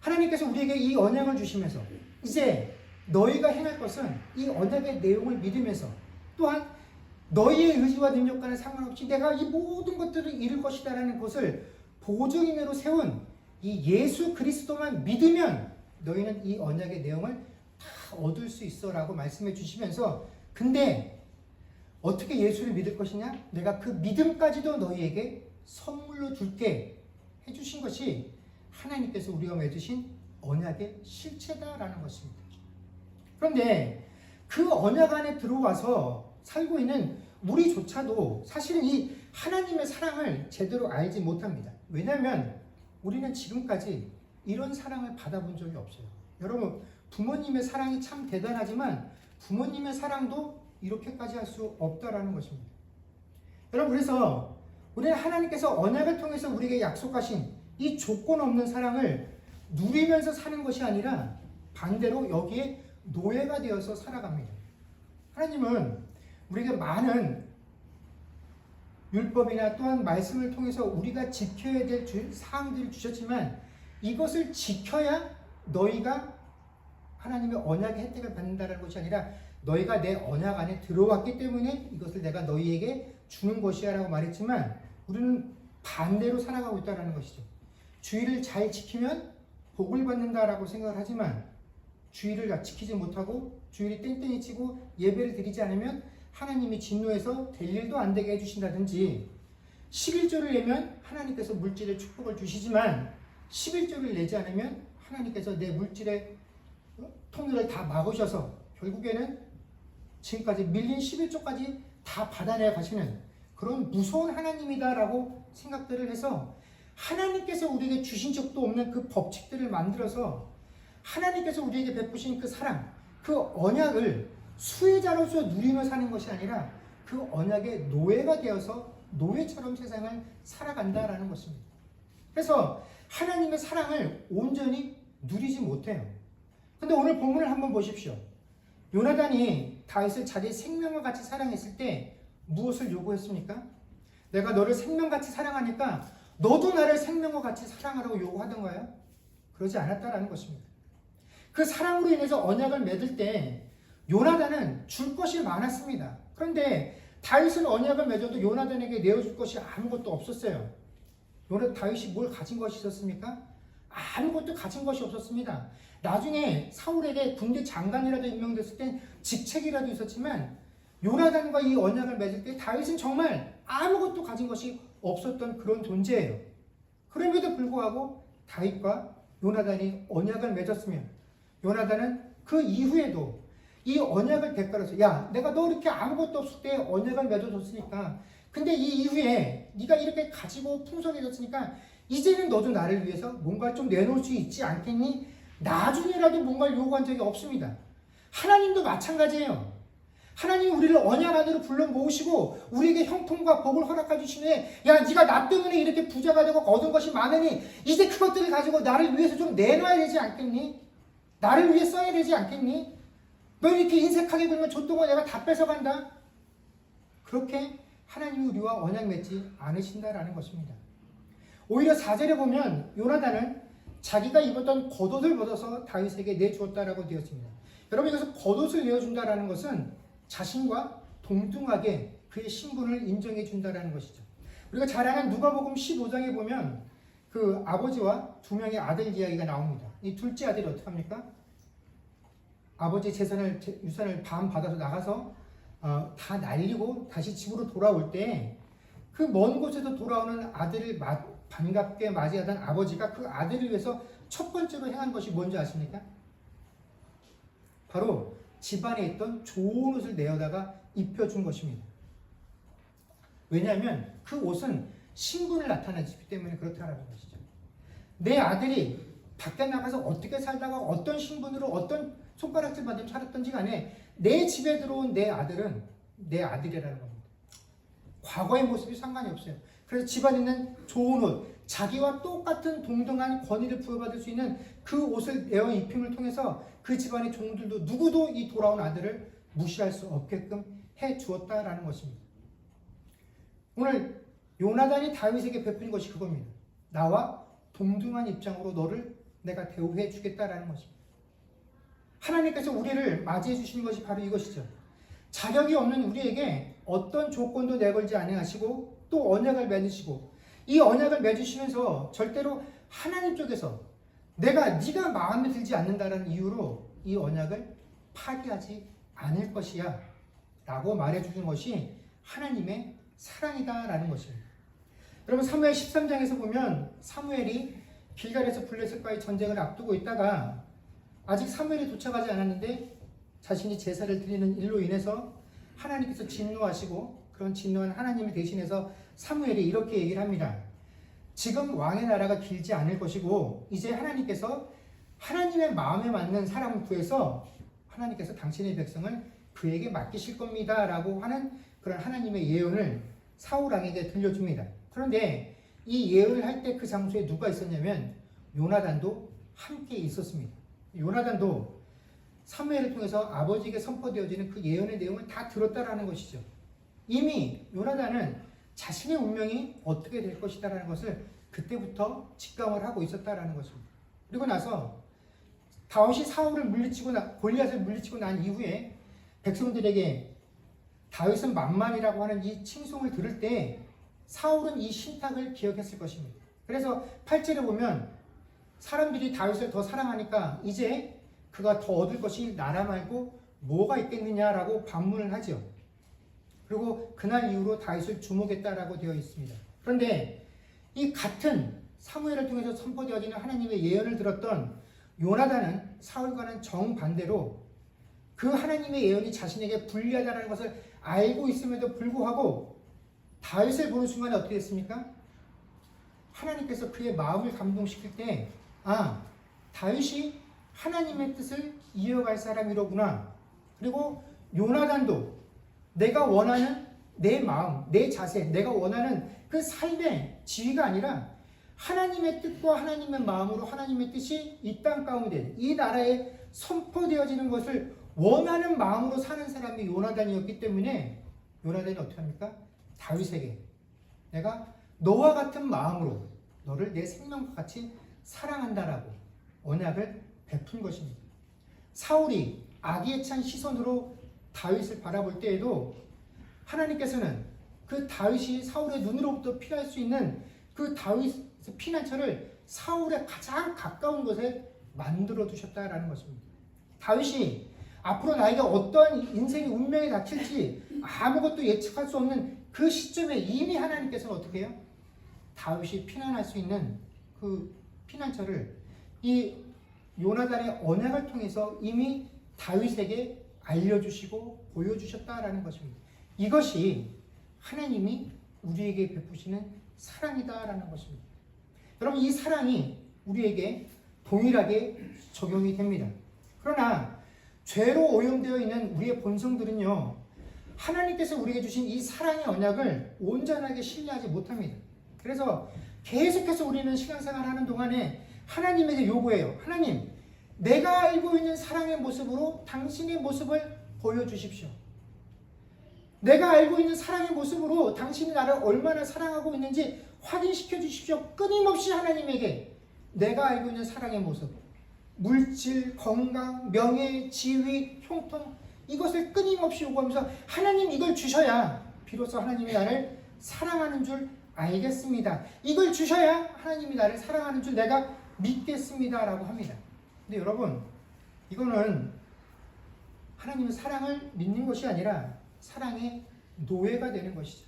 하나님께서 우리에게 이 언약을 주시면서 이제 너희가 행할 것은 이 언약의 내용을 믿으면서 또한 너희의 의지와 능력과는 상관없이 내가 이 모든 것들을 이룰 것이다라는 것을 보증인으로 세운 이 예수 그리스도만 믿으면 너희는 이 언약의 내용을 다 얻을 수 있어라고 말씀해 주시면서 근데 어떻게 예수를 믿을 것이냐? 내가 그 믿음까지도 너희에게 선물로 줄게 해주신 것이 하나님께서 우리와 맺으신 언약의 실체다라는 것입니다. 그런데 그 언약 안에 들어와서 살고 있는 우리조차도 사실은 이 하나님의 사랑을 제대로 알지 못합니다. 왜냐하면 우리는 지금까지 이런 사랑을 받아본 적이 없어요. 여러분 부모님의 사랑이 참 대단하지만 부모님의 사랑도 이렇게까지 할 수 없다라는 것입니다. 여러분, 그래서 우리는 하나님께서 언약을 통해서 우리에게 약속하신 이 조건 없는 사랑을 누리면서 사는 것이 아니라 반대로 여기에 노예가 되어서 살아갑니다. 하나님은 우리에게 많은 율법이나 또한 말씀을 통해서 우리가 지켜야 될 사항들을 주셨지만 이것을 지켜야 너희가 하나님의 언약의 혜택을 받는다는 것이 아니라 너희가 내 언약 안에 들어왔기 때문에 이것을 내가 너희에게 주는 것이야 라고 말했지만 우리는 반대로 살아가고 있다는 것이죠. 주의를 잘 지키면 복을 받는다라고 생각을 하지만 주의를 지키지 못하고 주의를 땡땡이 치고 예배를 드리지 않으면 하나님이 진노해서 될 일도 안 되게 해주신다든지 11조를 내면 하나님께서 물질의 축복을 주시지만 11조를 내지 않으면 하나님께서 내 물질의 통로를 다 막으셔서 결국에는 지금까지 밀린 11조까지 다 받아내 가시는 그런 무서운 하나님이다라고 생각들을 해서 하나님께서 우리에게 주신 적도 없는 그 법칙들을 만들어서 하나님께서 우리에게 베푸신 그 사랑, 그 언약을 수혜자로서 누리며 사는 것이 아니라 그 언약의 노예가 되어서 노예처럼 세상을 살아간다라는 것입니다. 그래서 하나님의 사랑을 온전히 누리지 못해요. 근데 오늘 본문을 한번 보십시오. 요나단이 다윗을 자기의 생명과 같이 사랑했을 때 무엇을 요구했습니까? 내가 너를 생명같이 사랑하니까 너도 나를 생명과 같이 사랑하라고 요구하던가요? 그러지 않았다라는 것입니다. 그 사랑으로 인해서 언약을 맺을 때 요나단은 줄 것이 많았습니다. 그런데 다윗은 언약을 맺어도 요나단에게 내어줄 것이 아무것도 없었어요. 다윗이 뭘 가진 것이 있었습니까? 아무것도 가진 것이 없었습니다. 나중에 사울에게 군대 장관이라도 임명됐을 땐 직책이라도 있었지만 요나단과 이 언약을 맺을 때 다윗은 정말 아무것도 가진 것이 없었던 그런 존재예요. 그럼에도 불구하고 다윗과 요나단이 언약을 맺었으면 요나단은 그 이후에도 이 언약을 대가로서 야, 내가 너 이렇게 아무것도 없을 때 언약을 맺어줬으니까 근데 이 이후에 네가 이렇게 가지고 풍성해졌으니까 이제는 너도 나를 위해서 뭔가 좀 내놓을 수 있지 않겠니? 나중에라도 뭔가를 요구한 적이 없습니다. 하나님도 마찬가지예요. 하나님이 우리를 언약 안으로 불러 모으시고 우리에게 형통과 복을 허락해 주신 후에 야, 네가 나 때문에 이렇게 부자가 되고 얻은 것이 많으니 이제 그것들을 가지고 나를 위해서 좀 내놔야 되지 않겠니? 나를 위해 써야 되지 않겠니? 너 이렇게 인색하게 굴면 줬던 거 내가 다 뺏어간다. 그렇게 하나님이 우리와 언약 맺지 않으신다라는 것입니다. 오히려 4절에 보면 요나단은 자기가 입었던 겉옷을 벗어서 다윗에게 내주었다라고 되었습니다. 여러분, 여기서 겉옷을 내어준다라는 것은 자신과 동등하게 그의 신분을 인정해 준다라는 것이죠. 우리가 잘 아는 누가복음 15장에 보면 그 아버지와 두 명의 아들 이야기가 나옵니다. 이 둘째 아들이 어떻게 합니까? 아버지 유산을 반 받아서 나가서 다 날리고 다시 집으로 돌아올 때 그 먼 곳에서 돌아오는 아들을 반갑게 맞이하던 아버지가 그 아들을 위해서 첫 번째로 행한 것이 뭔지 아십니까? 바로 집안에 있던 좋은 옷을 내어다가 입혀준 것입니다. 왜냐하면 그 옷은 신분을 나타내기 때문에 그렇다는 것이죠. 내 아들이 밖에 나가서 어떻게 살다가 어떤 신분으로 어떤 손가락질 받으며 살았던지 간에 내 집에 들어온 내 아들은 내 아들이라는 겁니다. 과거의 모습이 상관이 없어요. 그래서 집안에 있는 좋은 옷, 자기와 똑같은 동등한 권위를 부여받을 수 있는 그 옷을 내어 입힘을 통해서 그 집안의 종들도 누구도 이 돌아온 아들을 무시할 수 없게끔 해 주었다라는 것입니다. 오늘 요나단이 다윗에게 베푼 것이 그겁니다. 나와 동등한 입장으로 너를 내가 대우해 주겠다라는 것입니다. 하나님께서 우리를 맞이해 주시는 것이 바로 이것이죠. 자격이 없는 우리에게 어떤 조건도 내걸지 아니하시고 또 언약을 맺으시고 이 언약을 맺으시면서 절대로 하나님 쪽에서 네가 마음에 들지 않는다는 이유로 이 언약을 파기하지 않을 것이야 라고 말해주는 것이 하나님의 사랑이다라는 것입니다. 여러분, 사무엘 13장에서 보면 사무엘이 길갈에서 블레셋과의 전쟁을 앞두고 있다가 아직 사무엘이 도착하지 않았는데 자신이 제사를 드리는 일로 인해서 하나님께서 진노하시고 그런 진노한 하나님을 대신해서 사무엘이 이렇게 얘기를 합니다. 지금 왕의 나라가 길지 않을 것이고 이제 하나님께서 하나님의 마음에 맞는 사람을 구해서 하나님께서 당신의 백성을 그에게 맡기실 겁니다 라고 하는 그런 하나님의 예언을 사울 왕에게 들려줍니다. 그런데 이 예언을 할 때 그 장소에 누가 있었냐면 요나단도 함께 있었습니다. 요나단도 사무엘을 통해서 아버지에게 선포되어지는 그 예언의 내용을 다 들었다라는 것이죠. 이미 요나단은 자신의 운명이 어떻게 될 것이다라는 것을 그때부터 직감을 하고 있었다라는 것입니다. 그리고 나서 다윗이 사울을 물리치고 골리앗을 물리치고 난 이후에 백성들에게 다윗은 만만이라고 하는 이 칭송을 들을 때 사울은 이 신탁을 기억했을 것입니다. 그래서 8절에 보면 사람들이 다윗을 더 사랑하니까 이제 그가 더 얻을 것이 나라 말고 뭐가 있겠느냐라고 반문을 하죠. 그리고 그날 이후로 다윗을 주목했다라고 되어 있습니다. 그런데 이 같은 사무엘을 통해서 선포되어지는 하나님의 예언을 들었던 요나단은 사울과는 정반대로 그 하나님의 예언이 자신에게 불리하다는 것을 알고 있음에도 불구하고 다윗을 보는 순간에 어떻게 됐습니까? 하나님께서 그의 마음을 감동시킬 때 다윗이 하나님의 뜻을 이어갈 사람이로구나. 그리고 요나단도 내가 원하는 내 마음, 내 자세, 내가 원하는 그 삶의 지위가 아니라 하나님의 뜻과 하나님의 마음으로 하나님의 뜻이 이 땅 가운데 이 나라에 선포되어지는 것을 원하는 마음으로 사는 사람이 요나단이었기 때문에 요나단이 어떻게 합니까? 다윗에게 내가 너와 같은 마음으로 너를 내 생명과 같이 사랑한다라고 언약을 베푼 것입니다. 사울이 악의에 찬 시선으로 다윗을 바라볼 때에도 하나님께서는 그 다윗이 사울의 눈으로부터 피할 수 있는 그 다윗의 피난처를 사울의 가장 가까운 곳에 만들어 두셨다라는 것입니다. 다윗이 앞으로 나에게 어떠한 인생의 운명이 닥칠지 아무것도 예측할 수 없는 그 시점에 이미 하나님께서는 어떻게 해요? 다윗이 피난할 수 있는 그 피난처를 이 요나단의 언약을 통해서 이미 다윗에게 알려주시고 보여주셨다라는 것입니다. 이것이 하나님이 우리에게 베푸시는 사랑이다라는 것입니다. 여러분, 이 사랑이 우리에게 동일하게 적용이 됩니다. 그러나 죄로 오염되어 있는 우리의 본성들은요, 하나님께서 우리에게 주신 이 사랑의 언약을 온전하게 신뢰하지 못합니다. 그래서 계속해서 우리는 신앙생활 하는 동안에 하나님에게 요구해요. 하나님, 내가 알고 있는 사랑의 모습으로 당신의 모습을 보여주십시오. 내가 알고 있는 사랑의 모습으로 당신이 나를 얼마나 사랑하고 있는지 확인시켜 주십시오. 끊임없이 하나님에게 내가 알고 있는 사랑의 모습, 물질, 건강, 명예, 지위, 형통, 이것을 끊임없이 요구하면서 하나님 이걸 주셔야 비로소 하나님이 나를 사랑하는 줄 알겠습니다. 이걸 주셔야 하나님이 나를 사랑하는 줄 내가 믿겠습니다 라고 합니다. 근데 여러분, 이거는 하나님의 사랑을 믿는 것이 아니라 사랑의 노예가 되는 것이죠.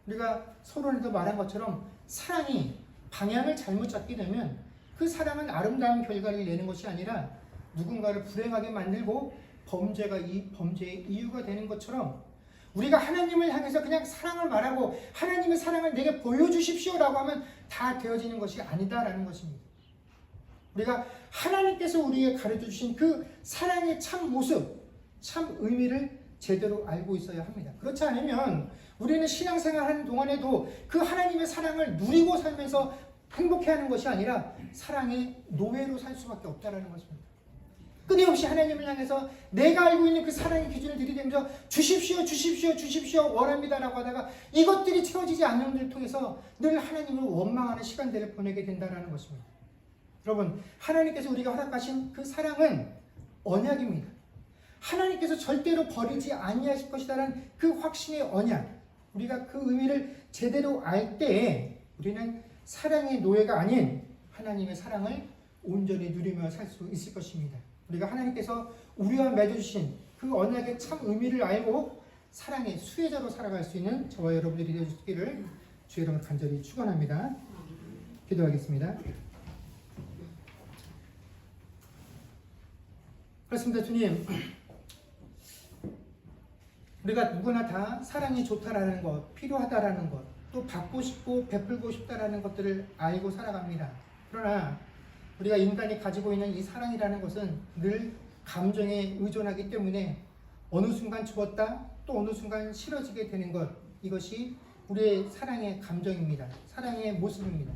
우리가 서론에도 말한 것처럼 사랑이 방향을 잘못 잡게 되면 그 사랑은 아름다운 결과를 내는 것이 아니라 누군가를 불행하게 만들고 범죄가 이 범죄의 이유가 되는 것처럼 우리가 하나님을 향해서 그냥 사랑을 말하고 하나님의 사랑을 내게 보여주십시오라고 하면 다 되어지는 것이 아니다라는 것입니다. 우리가 하나님께서 우리에게 가르쳐 주신 그 사랑의 참 모습, 참 의미를 제대로 알고 있어야 합니다. 그렇지 않으면 우리는 신앙생활하는 동안에도 그 하나님의 사랑을 누리고 살면서 행복해하는 것이 아니라 사랑의 노예로 살 수밖에 없다는 것입니다. 끊임없이 하나님을 향해서 내가 알고 있는 그 사랑의 기준을 들이대면서 주십시오, 주십시오, 주십시오 원합니다라고 하다가 이것들이 채워지지 않는 것을 통해서 늘 하나님을 원망하는 시간들을 보내게 된다는 것입니다. 여러분, 하나님께서 우리가 허락하신 그 사랑은 언약입니다. 하나님께서 절대로 버리지 아니하실 것이라는 그 확신의 언약, 우리가 그 의미를 제대로 알 때에 우리는 사랑의 노예가 아닌 하나님의 사랑을 온전히 누리며 살 수 있을 것입니다. 우리가 하나님께서 우리와 맺어주신 그 언약의 참 의미를 알고 사랑의 수혜자로 살아갈 수 있는 저와 여러분들이 되어주시기를 주의 이름으로 간절히 축원합니다. 기도하겠습니다. 그렇습니다. 주님, 우리가 누구나 다 사랑이 좋다라는 것, 필요하다라는 것, 또 받고 싶고 베풀고 싶다라는 것들을 알고 살아갑니다. 그러나 우리가 인간이 가지고 있는 이 사랑이라는 것은 늘 감정에 의존하기 때문에 어느 순간 좋았다 또 어느 순간 싫어지게 되는 것, 이것이 우리의 사랑의 감정입니다. 사랑의 모습입니다.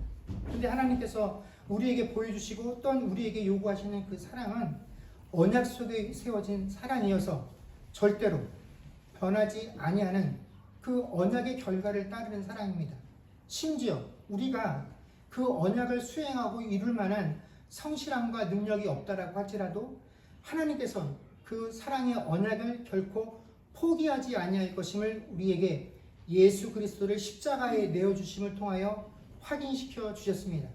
그런데 하나님께서 우리에게 보여주시고 또한 우리에게 요구하시는 그 사랑은 언약 속에 세워진 사랑이어서 절대로 변하지 아니하는 그 언약의 결과를 따르는 사랑입니다. 심지어 우리가 그 언약을 수행하고 이룰 만한 성실함과 능력이 없다라고 할지라도 하나님께서는 그 사랑의 언약을 결코 포기하지 아니할 것임을 우리에게 예수 그리스도를 십자가에 내어주심을 통하여 확인시켜 주셨습니다.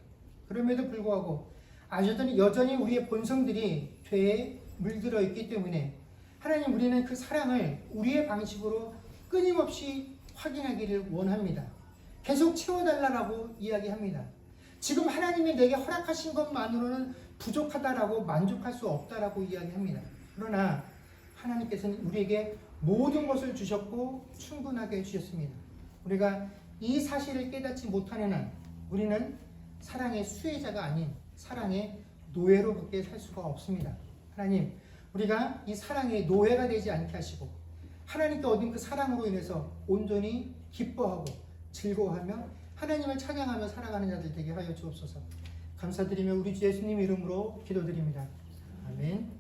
그럼에도 불구하고 여전히 우리의 본성들이 죄에 물들어 있기 때문에 하나님, 우리는 그 사랑을 우리의 방식으로 끊임없이 확인하기를 원합니다. 계속 채워달라고 이야기합니다. 지금 하나님이 내게 허락하신 것만으로는 부족하다라고 만족할 수 없다라고 이야기합니다. 그러나 하나님께서는 우리에게 모든 것을 주셨고 충분하게 주셨습니다. 우리가 이 사실을 깨닫지 못하는 한 우리는 사랑의 수혜자가 아닌 사랑의 노예로밖에 살 수가 없습니다. 하나님, 우리가 이 사랑의 노예가 되지 않게 하시고 하나님께 얻은 그 사랑으로 인해서 온전히 기뻐하고 즐거워하며 하나님을 찬양하며 살아가는 자들 되게 하여 주옵소서. 감사드리며 우리 주 예수님 이름으로 기도드립니다. 아멘.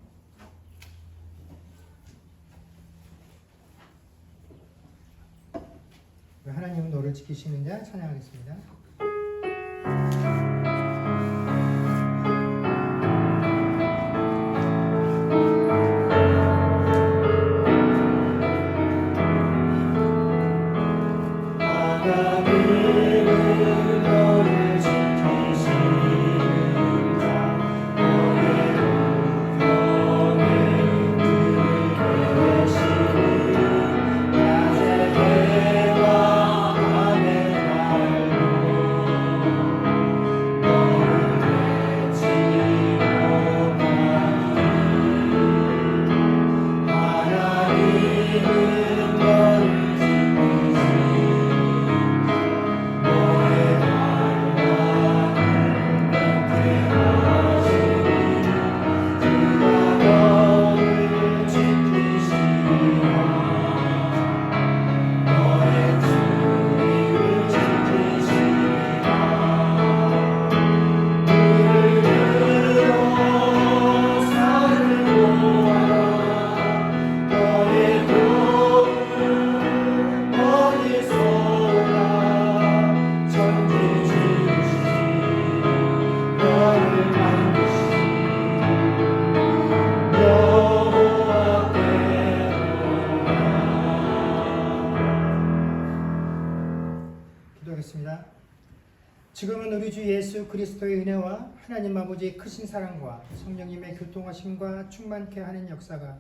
하나님은 너를 지키시는 자 찬양하겠습니다. 지금은 우리 주 예수 그리스도의 은혜와 하나님 아버지의 크신 사랑과 성령님의 교통하심과 충만케 하는 역사가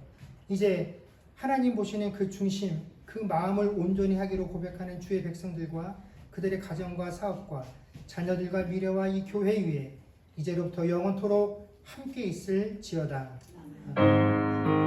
이제 하나님 보시는 그 중심, 그 마음을 온전히 하기로 고백하는 주의 백성들과 그들의 가정과 사업과 자녀들과 미래와 이 교회 위에 이제로부터 영원토록 함께 있을지어다. 아멘.